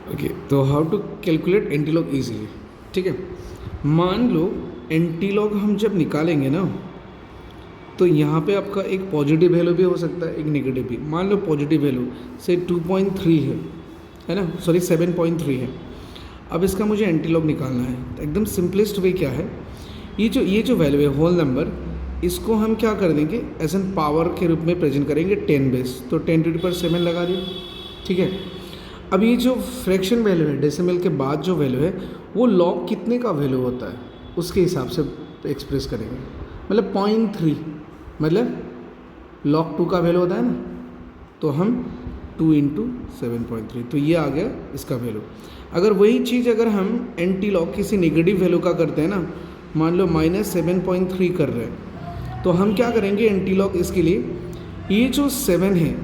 Okay, तो how to calculate antilog easily. ठीक है, मान लो एंटीलॉग हम जब निकालेंगे ना, तो यहाँ पे आपका एक पॉजिटिव वैल्यू भी हो सकता है, एक नेगेटिव भी। मान लो पॉजिटिव वैल्यू से 2.3 है ना, सॉरी 7.3 है। अब इसका मुझे एंटीलॉग निकालना है। तो एकदम सिंपलेस्ट वे क्या है, ये जो वैल्यू है होल नंबर, इसको हम क्या कर देंगे, एज एन पावर के रूप में प्रेजेंट करेंगे 10 बेस, तो 10⁻7 लगा दिए। ठीक है, अब ये जो फ्रैक्शन वैल्यू है डेसिमल के बाद जो वैल्यू है, वो लॉग कितने का वैल्यू होता है उसके हिसाब से एक्सप्रेस करेंगे। मतलब 0.3 मतलब लॉग 2 का वैल्यू होता है ना, तो हम 2 × 7.3, तो ये आ गया इसका वैल्यू। अगर वही चीज़ अगर हम एंटी लॉग किसी नेगेटिव वैल्यू का करते हैं ना, मान लो -7.3 कर रहे हैं, तो हम क्या करेंगे एंटी लॉग इसके लिए, ये जो 7 है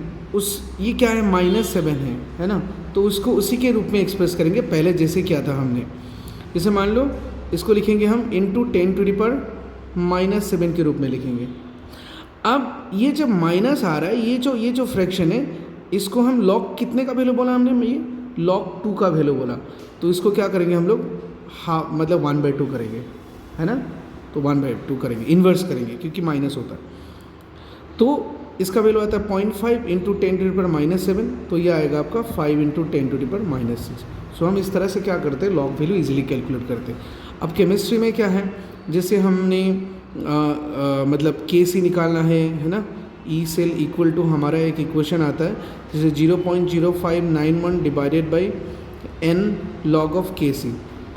ये क्या है, -7 है ना, तो उसको उसी के रूप में एक्सप्रेस करेंगे पहले जैसे किया था हमने। जैसे मान लो इसको लिखेंगे हम ×10⁻⁻7 के रूप में लिखेंगे। अब ये जब माइनस आ रहा है, ये जो फ्रैक्शन है, इसको हम लॉग कितने का वैल्यू बोला हमने, ये लॉग 2 का वैल्यू बोला, तो इसको क्या करेंगे हम लोग, मतलब 1/2 करेंगे, है ना, तो 1/2 करेंगे, इन्वर्स करेंगे क्योंकि माइनस होता है। तो इसका वैल्यू आता है 0.5 × 10⁻⁻7, तो ये आएगा आपका 5 × 10⁻6। सो हम इस तरह से क्या करते हैं, लॉग वैल्यू इजीली कैलकुलेट करते हैं। अब केमिस्ट्री में क्या है, जैसे हमने मतलब Kc निकालना है ना, ई सेल इक्वल टू हमारा एक इक्वेशन आता है, जैसे 0.0591 divided by n log of Kc।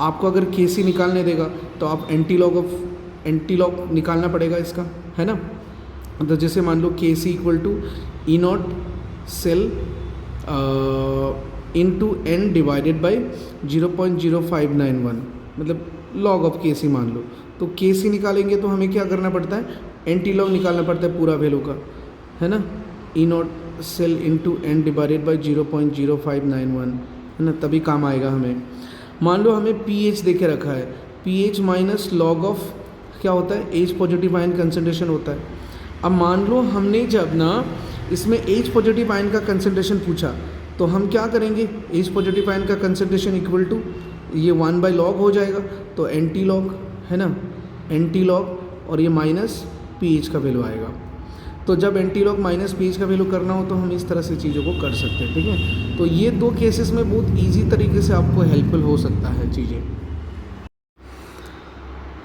आपको अगर Kc निकालने देगा तो आप एंटी लॉग निकालना पड़ेगा इसका, है ना। तो जैसे मान लो Kc equal to E0 cell into n divided by 0.0591, मतलब लॉग ऑफ Kc मान लो। तो Kc निकालेंगे तो हमें क्या करना पड़ता है, एंटी लॉग निकालना पड़ता है पूरा वैल्यू का, है ना, E0 cell into n divided by 0.0591, है ना, तभी काम आएगा हमें। मान लो हमें pH देके रखा है, pH माइनस लॉग ऑफ क्या होता है, H पॉजिटिव आयन कंसनट्रेशन होता है। अब मान लो हमने जब ना इसमें H पॉजिटिव आयन का कंसनट्रेशन पूछा, तो हम क्या करेंगे, H पॉजिटिव आयन का कंसनट्रेशन इक्वल टू ये 1/log हो जाएगा, तो एंटी लॉग, है ना, एंटी लॉग और ये माइनस pH का वैल्यू आएगा। तो जब एंटी लॉग माइनस pH का वैल्यू करना हो तो हम इस तरह से चीज़ों को कर सकते हैं। ठीक है, तो ये 2 केसेस में बहुत ईजी तरीके से आपको हेल्पफुल हो सकता है चीज़ें।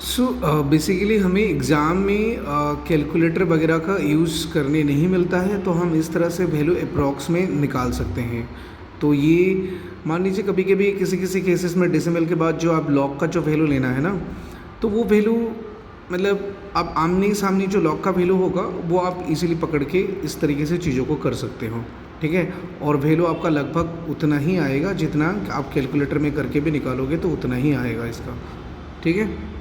सो बेसिकली हमें एग्ज़ाम में कैलकुलेटर वगैरह का यूज़ करने नहीं मिलता है, तो हम इस तरह से वैल्यू अप्रॉक्स में निकाल सकते हैं। तो ये मान लीजिए कभी कभी किसी केसेस में डेसिमल के बाद जो आप लॉग का जो वैल्यू लेना है ना, तो वो वैल्यू मतलब आप आमने सामने जो लॉग का वैल्यू होगा वो आप इजीली पकड़ के इस तरीके से चीज़ों को कर सकते हो। ठीक है, और वैल्यू आपका लगभग उतना ही आएगा जितना आप कैलकुलेटर में करके भी निकालोगे, तो उतना ही आएगा इसका। ठीक है।